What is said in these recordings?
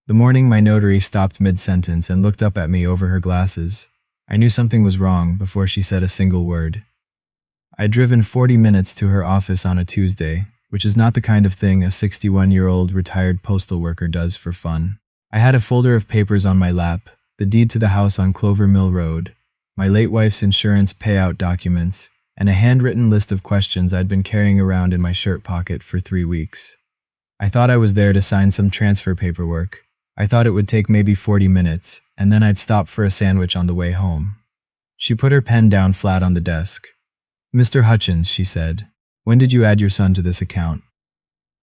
The morning my notary stopped mid-sentence and looked up at me over her glasses. I knew something was wrong before she said a single word. I'd driven 40 minutes to her office on a Tuesday, which is not the kind of thing a 61-year-old retired postal worker does for fun. I had a folder of papers on my lap, the deed to the house on Clover Mill Road, my late wife's insurance payout documents, and a handwritten list of questions I'd been carrying around in my shirt pocket for 3 weeks. I thought I was there to sign some transfer paperwork. I thought it would take maybe 40 minutes, and then I'd stop for a sandwich on the way home. She put her pen down flat on the desk. "Mr. Hutchins," she said, "when did you add your son to this account?"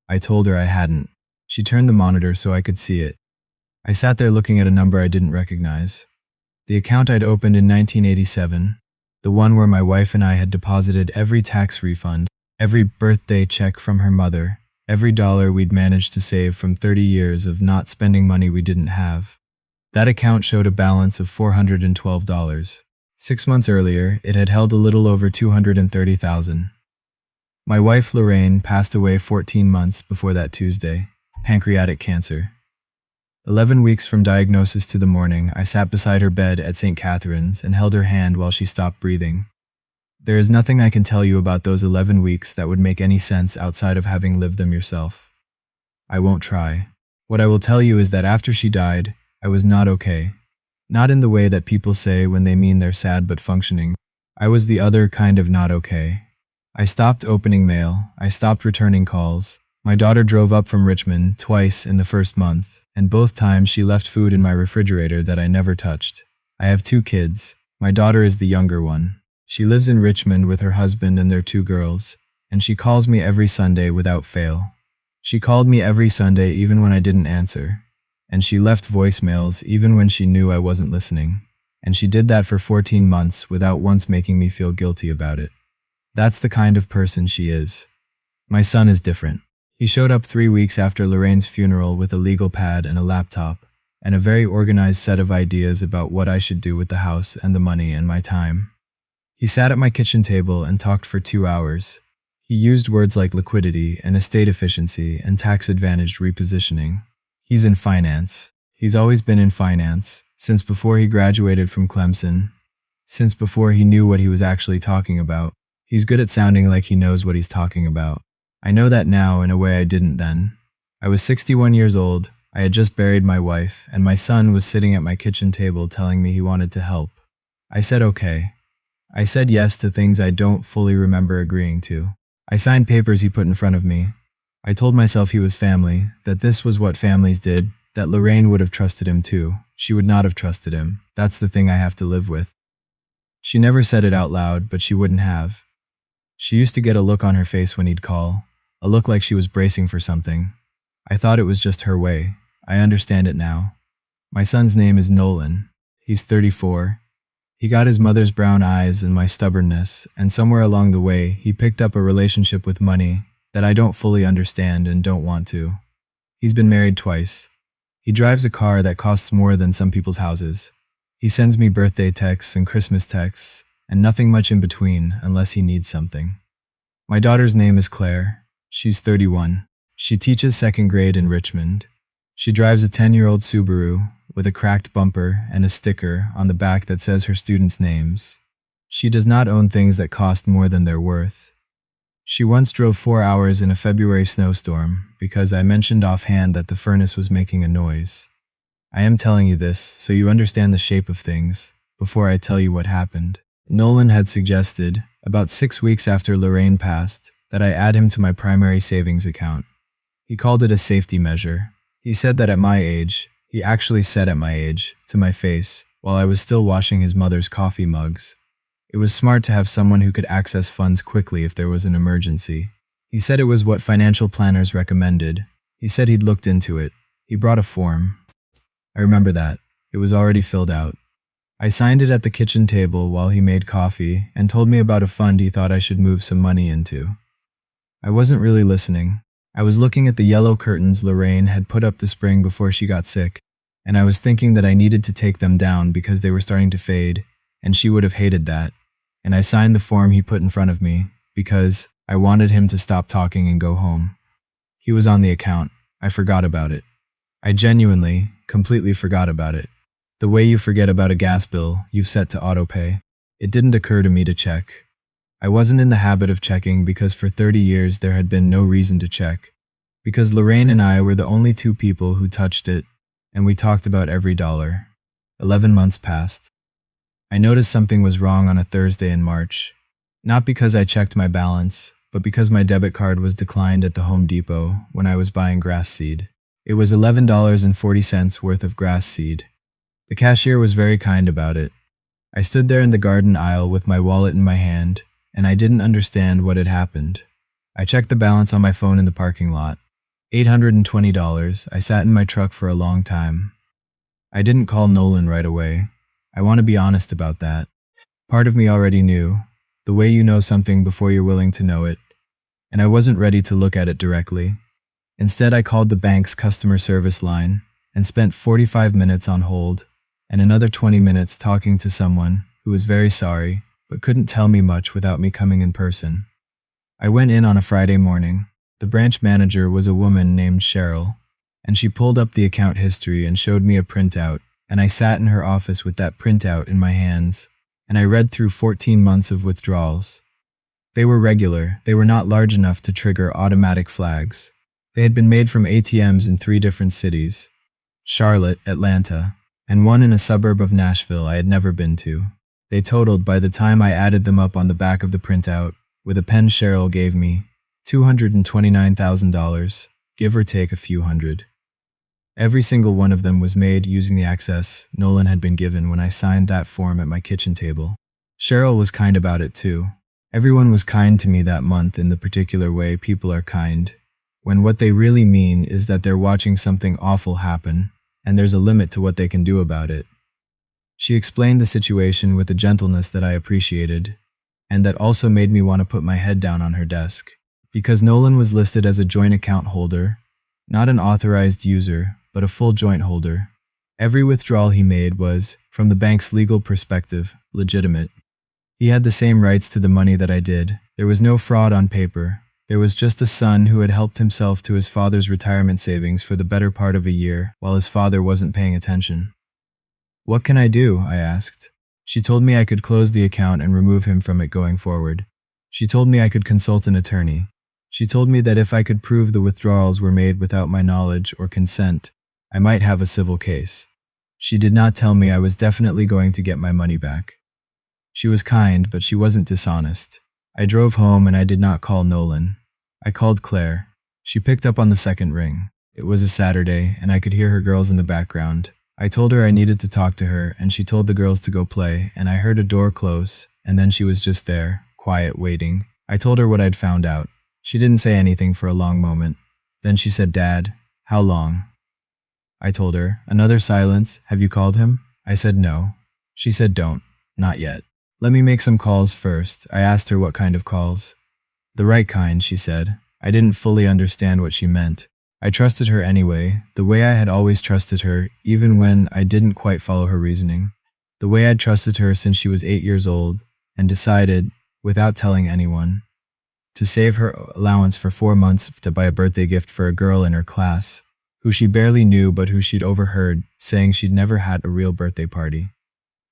I told her I hadn't. She turned the monitor so I could see it. I sat there looking at a number I didn't recognize. The account I'd opened in 1987, the one where my wife and I had deposited every tax refund, every birthday check from her mother, every dollar we'd managed to save from 30 years of not spending money we didn't have. That account showed a balance of $412. 6 months earlier, it had held a little over $230,000. My wife, Lorraine, passed away 14 months before that Tuesday, pancreatic cancer. 11 weeks from diagnosis to the morning, I sat beside her bed at St. Catherine's and held her hand while she stopped breathing. There is nothing I can tell you about those 11 weeks that would make any sense outside of having lived them yourself. I won't try. What I will tell you is that after she died, I was not okay. Not in the way that people say when they mean they're sad but functioning. I was the other kind of not okay. I stopped opening mail. I stopped returning calls. My daughter drove up from Richmond twice in the first month, and both times she left food in my refrigerator that I never touched. I have 2 kids. My daughter is the younger one. She lives in Richmond with her husband and their 2 girls, and she calls me every Sunday without fail. She called me every Sunday even when I didn't answer, and she left voicemails even when she knew I wasn't listening, and she did that for 14 months without once making me feel guilty about it. That's the kind of person she is. My son is different. He showed up 3 weeks after Lorraine's funeral with a legal pad and a laptop, and a very organized set of ideas about what I should do with the house and the money and my time. He sat at my kitchen table and talked for 2 hours. He used words like liquidity and estate efficiency and tax-advantaged repositioning. He's in finance. He's always been in finance, since before he graduated from Clemson, since before he knew what he was actually talking about. He's good at sounding like he knows what he's talking about. I know that now in a way I didn't then. I was 61 years old, I had just buried my wife, and my son was sitting at my kitchen table telling me he wanted to help. I said okay. I said yes to things I don't fully remember agreeing to. I signed papers he put in front of me. I told myself he was family, that this was what families did, that Lorraine would have trusted him too. She would not have trusted him. That's the thing I have to live with. She never said it out loud, but she wouldn't have. She used to get a look on her face when he'd call, a look like she was bracing for something. I thought it was just her way. I understand it now. My son's name is Nolan. He's 34. He got his mother's brown eyes and my stubbornness, and somewhere along the way, he picked up a relationship with money that I don't fully understand and don't want to. He's been married twice. He drives a car that costs more than some people's houses. He sends me birthday texts and Christmas texts, and nothing much in between unless he needs something. My daughter's name is Claire. She's 31. She teaches 2nd grade in Richmond. She drives a 10-year-old Subaru with a cracked bumper and a sticker on the back that says her students' names. She does not own things that cost more than they're worth. She once drove 4 hours in a February snowstorm because I mentioned offhand that the furnace was making a noise. I am telling you this so you understand the shape of things before I tell you what happened. Nolan had suggested, about 6 weeks after Lorraine passed, that I add him to my primary savings account. He called it a safety measure. He said that at my age, he actually said at my age, to my face, while I was still washing his mother's coffee mugs. It was smart to have someone who could access funds quickly if there was an emergency. He said it was what financial planners recommended. He said he'd looked into it. He brought a form. I remember that. It was already filled out. I signed it at the kitchen table while he made coffee and told me about a fund he thought I should move some money into. I wasn't really listening. I was looking at the yellow curtains Lorraine had put up the spring before she got sick, and I was thinking that I needed to take them down because they were starting to fade, and she would have hated that. And I signed the form he put in front of me because I wanted him to stop talking and go home. He was on the account. I forgot about it. I genuinely, completely forgot about it. The way you forget about a gas bill you've set to autopay. It didn't occur to me to check. I wasn't in the habit of checking because for 30 years there had been no reason to check. Because Lorraine and I were the only two people who touched it, and we talked about every dollar. 11 months passed. I noticed something was wrong on a Thursday in March. Not because I checked my balance, but because my debit card was declined at the Home Depot when I was buying grass seed. It was $11.40 worth of grass seed. The cashier was very kind about it. I stood there in the garden aisle with my wallet in my hand, and I didn't understand what had happened. I checked the balance on my phone in the parking lot. $820. I sat in my truck for a long time. I didn't call Nolan right away. I want to be honest about that. Part of me already knew, the way you know something before you're willing to know it, and I wasn't ready to look at it directly. Instead, I called the bank's customer service line and spent 45 minutes on hold and another 20 minutes talking to someone who was very sorry but couldn't tell me much without me coming in person. I went in on a Friday morning. The branch manager was a woman named Cheryl, and she pulled up the account history and showed me a printout, and I sat in her office with that printout in my hands, and I read through 14 months of withdrawals. They were regular. They were not large enough to trigger automatic flags. They had been made from ATMs in 3 different cities: Charlotte, Atlanta, and one in a suburb of Nashville I had never been to. They totaled, by the time I added them up on the back of the printout, with a pen Cheryl gave me, $229,000, give or take a few hundred. Every single one of them was made using the access Nolan had been given when I signed that form at my kitchen table. Cheryl was kind about it too. Everyone was kind to me that month in the particular way people are kind, when what they really mean is that they're watching something awful happen, and there's a limit to what they can do about it. She explained the situation with a gentleness that I appreciated, and that also made me want to put my head down on her desk. Because Nolan was listed as a joint account holder, not an authorized user, but a full joint holder, every withdrawal he made was, from the bank's legal perspective, legitimate. He had the same rights to the money that I did. There was no fraud on paper. There was just a son who had helped himself to his father's retirement savings for the better part of a year while his father wasn't paying attention. "What can I do?" I asked. She told me I could close the account and remove him from it going forward. She told me I could consult an attorney. She told me that if I could prove the withdrawals were made without my knowledge or consent, I might have a civil case. She did not tell me I was definitely going to get my money back. She was kind, but she wasn't dishonest. I drove home and I did not call Nolan. I called Claire. She picked up on the second ring. It was a Saturday, and I could hear her girls in the background. I told her I needed to talk to her, and she told the girls to go play, and I heard a door close, and then she was just there, quiet, waiting. I told her what I'd found out. She didn't say anything for a long moment. Then she said, "Dad, how long?" I told her. Another silence. "Have you called him?" I said no. She said, "Don't. Not yet. Let me make some calls first." I asked her what kind of calls. "The right kind," she said. I didn't fully understand what she meant. I trusted her anyway, the way I had always trusted her, even when I didn't quite follow her reasoning. The way I'd trusted her since she was 8 years old, and decided, without telling anyone, to save her allowance for 4 months to buy a birthday gift for a girl in her class, who she barely knew but who she'd overheard saying she'd never had a real birthday party.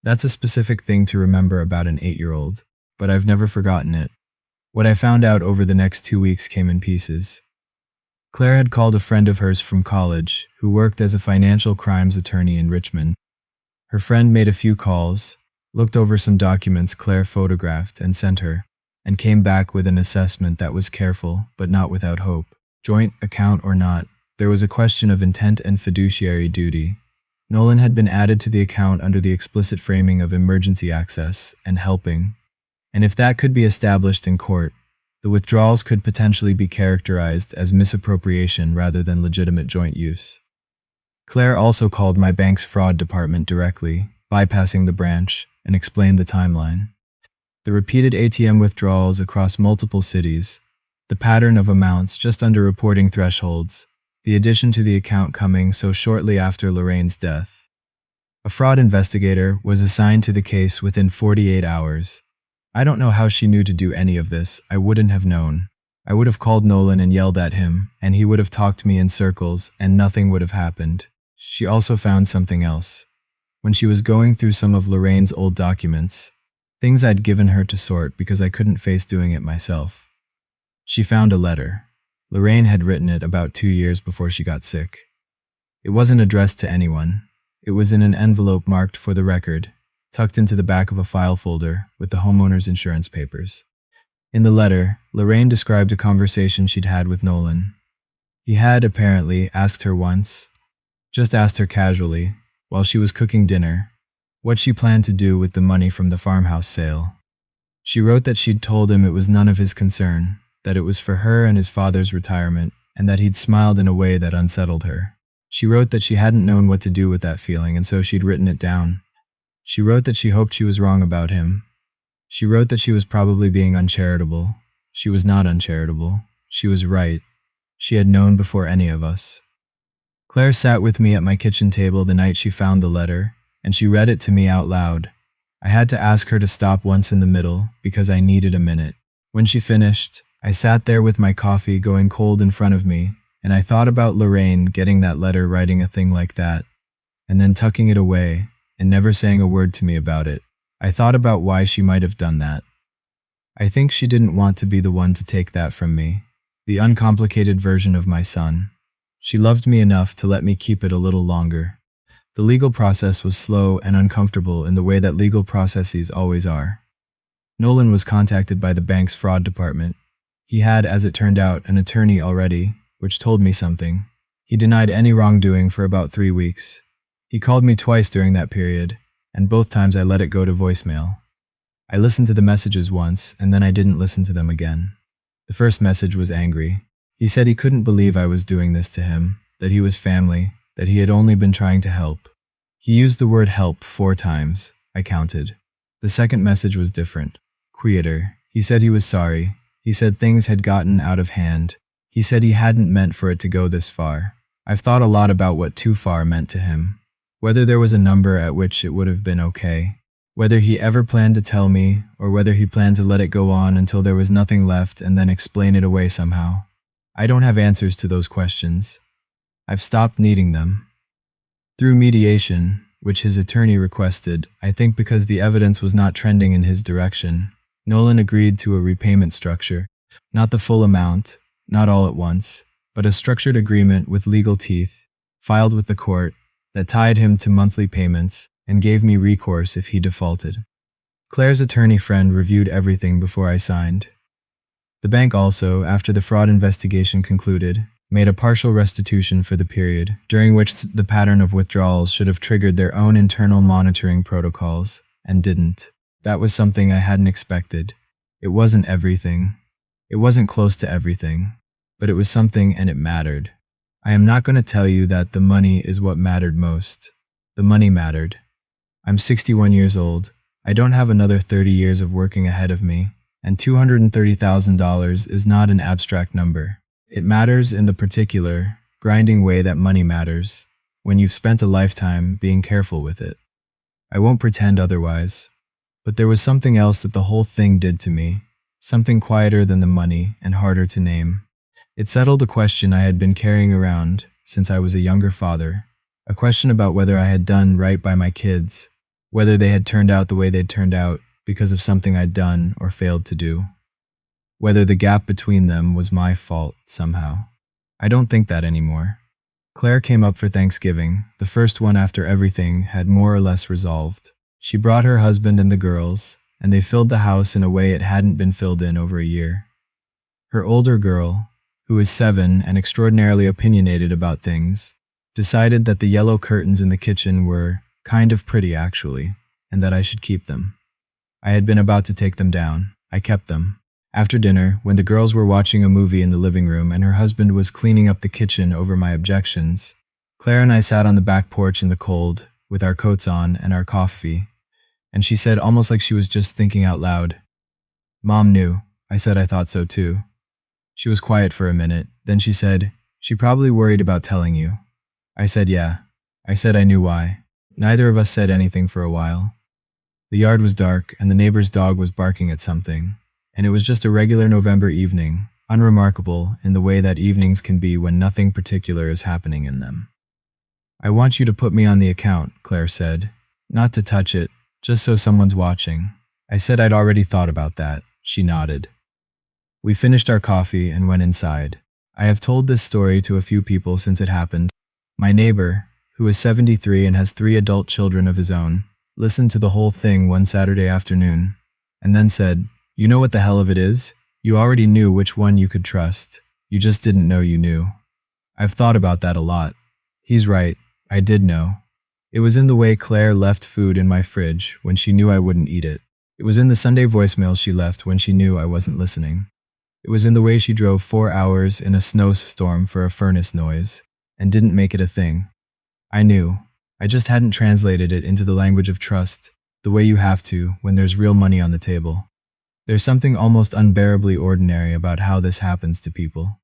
That's a specific thing to remember about an 8-year-old, but I've never forgotten it. What I found out over the next 2 weeks came in pieces. Claire had called a friend of hers from college who worked as a financial crimes attorney in Richmond. Her friend made a few calls, looked over some documents Claire photographed and sent her, and came back with an assessment that was careful but not without hope. Joint account or not, there was a question of intent and fiduciary duty. Nolan had been added to the account under the explicit framing of emergency access and helping, and if that could be established in court, the withdrawals could potentially be characterized as misappropriation rather than legitimate joint use. Claire also called my bank's fraud department directly, bypassing the branch, and explained the timeline. The repeated ATM withdrawals across multiple cities, the pattern of amounts just under reporting thresholds, the addition to the account coming so shortly after Lorraine's death. A fraud investigator was assigned to the case within 48 hours. I don't know how she knew to do any of this. I wouldn't have known. I would have called Nolan and yelled at him, and he would have talked me in circles, and nothing would have happened. She also found something else. When she was going through some of Lorraine's old documents, things I'd given her to sort because I couldn't face doing it myself, she found a letter. Lorraine had written it about 2 years before she got sick. It wasn't addressed to anyone. It was in an envelope marked for the record, tucked into the back of a file folder with the homeowner's insurance papers. In the letter, Lorraine described a conversation she'd had with Nolan. He had, apparently, asked her once, just asked her casually, while she was cooking dinner, what she planned to do with the money from the farmhouse sale. She wrote that she'd told him it was none of his concern, that it was for her and his father's retirement, and that he'd smiled in a way that unsettled her. She wrote that she hadn't known what to do with that feeling, and so she'd written it down. She wrote that she hoped she was wrong about him. She wrote that she was probably being uncharitable. She was not uncharitable. She was right. She had known before any of us. Claire sat with me at my kitchen table the night she found the letter, and she read it to me out loud. I had to ask her to stop once in the middle, because I needed a minute. When she finished, I sat there with my coffee going cold in front of me, and I thought about Lorraine getting that letter, writing a thing like that, and then tucking it away, and never saying a word to me about it. I thought about why she might have done that. I think she didn't want to be the one to take that from me, the uncomplicated version of my son. She loved me enough to let me keep it a little longer. The legal process was slow and uncomfortable in the way that legal processes always are. Nolan was contacted by the bank's fraud department. He had, as it turned out, an attorney already, which told me something. He denied any wrongdoing for about 3 weeks. He called me twice during that period, and both times I let it go to voicemail. I listened to the messages once, and then I didn't listen to them again. The first message was angry. He said he couldn't believe I was doing this to him, that he was family, that he had only been trying to help. He used the word help 4 times. I counted. The second message was different. Quieter. He said he was sorry. He said things had gotten out of hand. He said he hadn't meant for it to go this far. I've thought a lot about what too far meant to him. Whether there was a number at which it would have been okay. Whether he ever planned to tell me, or whether he planned to let it go on until there was nothing left and then explain it away somehow. I don't have answers to those questions. I've stopped needing them. Through mediation, which his attorney requested, I think because the evidence was not trending in his direction, Nolan agreed to a repayment structure. Not the full amount, not all at once, but a structured agreement with legal teeth, filed with the court, that tied him to monthly payments and gave me recourse if he defaulted. Claire's attorney friend reviewed everything before I signed. The bank also, after the fraud investigation concluded, made a partial restitution for the period during which the pattern of withdrawals should have triggered their own internal monitoring protocols, and didn't. That was something I hadn't expected. It wasn't everything. It wasn't close to everything, but it was something, and it mattered. I am not going to tell you that the money is what mattered most. The money mattered. I'm 61 years old. I don't have another 30 years of working ahead of me, and $230,000 is not an abstract number. It matters in the particular, grinding way that money matters, when you've spent a lifetime being careful with it. I won't pretend otherwise. But there was something else that the whole thing did to me, something quieter than the money and harder to name. It settled a question I had been carrying around since I was a younger father, a question about whether I had done right by my kids, whether they had turned out the way they'd turned out because of something I'd done or failed to do, whether the gap between them was my fault somehow. I don't think that anymore. Claire came up for Thanksgiving, the first one after everything had more or less resolved. She brought her husband and the girls, and they filled the house in a way it hadn't been filled in over a year. Her older girl, who is 7 and extraordinarily opinionated about things, decided that the yellow curtains in the kitchen were kind of pretty actually, and that I should keep them. I had been about to take them down. I kept them. After dinner, when the girls were watching a movie in the living room and her husband was cleaning up the kitchen over my objections, Claire and I sat on the back porch in the cold, with our coats on and our coffee, and she said, almost like she was just thinking out loud, "Mom knew." I said I thought so too. She was quiet for a minute, then she said, "She probably worried about telling you." I said yeah. I said I knew why. Neither of us said anything for a while. The yard was dark and the neighbor's dog was barking at something, and it was just a regular November evening, unremarkable in the way that evenings can be when nothing particular is happening in them. I want you to put me on the account, Claire said. Not to touch it, just so someone's watching. I said I'd already thought about that. She nodded. We finished our coffee and went inside. I have told this story to a few people since it happened. My neighbor, who is 73 and has 3 adult children of his own, listened to the whole thing one Saturday afternoon, and then said, "You know what the hell of it is? You already knew which one you could trust. You just didn't know you knew." I've thought about that a lot. He's right, I did know. It was in the way Claire left food in my fridge when she knew I wouldn't eat it. It was in the Sunday voicemails she left when she knew I wasn't listening. It was in the way she drove 4 hours in a snowstorm for a furnace noise and didn't make it a thing. I knew. I just hadn't translated it into the language of trust, the way you have to when there's real money on the table. There's something almost unbearably ordinary about how this happens to people.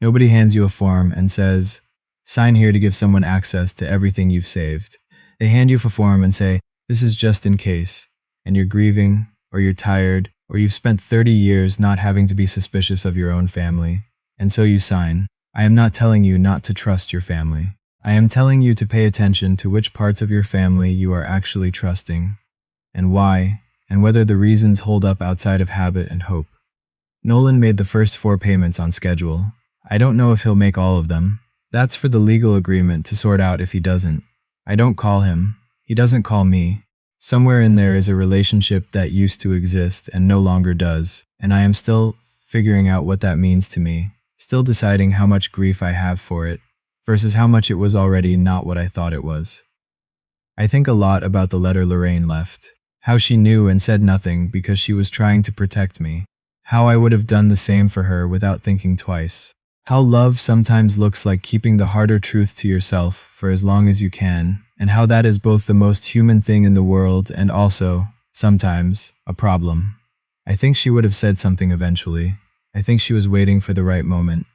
Nobody hands you a form and says, "Sign here to give someone access to everything you've saved." They hand you a form and say, "This is just in case," and you're grieving, or you're tired, or you've spent 30 years not having to be suspicious of your own family, and so you sign. I am not telling you not to trust your family. I am telling you to pay attention to which parts of your family you are actually trusting, and why, and whether the reasons hold up outside of habit and hope. Nolan made the first 4 payments on schedule. I don't know if he'll make all of them. That's for the legal agreement to sort out if he doesn't. I don't call him. He doesn't call me. Somewhere in there is a relationship that used to exist and no longer does, and I am still figuring out what that means to me, still deciding how much grief I have for it, versus how much it was already not what I thought it was. I think a lot about the letter Lorraine left, how she knew and said nothing because she was trying to protect me, how I would have done the same for her without thinking twice, how love sometimes looks like keeping the harder truth to yourself for as long as you can, and how that is both the most human thing in the world and also, sometimes, a problem. I think she would have said something eventually. I think she was waiting for the right moment.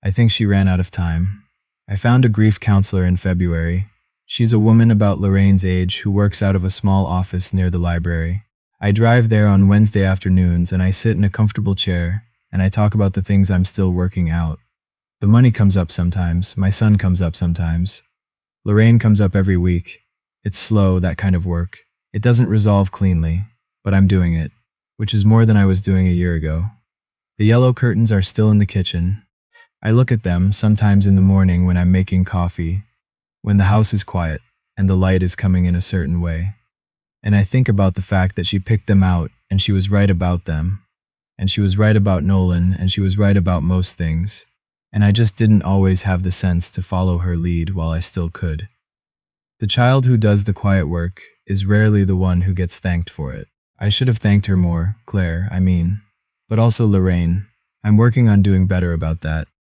I think she ran out of time. I found a grief counselor in February. She's a woman about Lorraine's age who works out of a small office near the library. I drive there on Wednesday afternoons and I sit in a comfortable chair and I talk about the things I'm still working out. The money comes up sometimes, my son comes up sometimes. Lorraine comes up every week. It's slow, that kind of work. It doesn't resolve cleanly, but I'm doing it, which is more than I was doing a year ago. The yellow curtains are still in the kitchen. I look at them sometimes in the morning when I'm making coffee, when the house is quiet and the light is coming in a certain way. And I think about the fact that she picked them out and she was right about them. And she was right about Nolan and she was right about most things. And I just didn't always have the sense to follow her lead while I still could. The child who does the quiet work is rarely the one who gets thanked for it. I should have thanked her more, Claire, I mean. But also Lorraine. I'm working on doing better about that.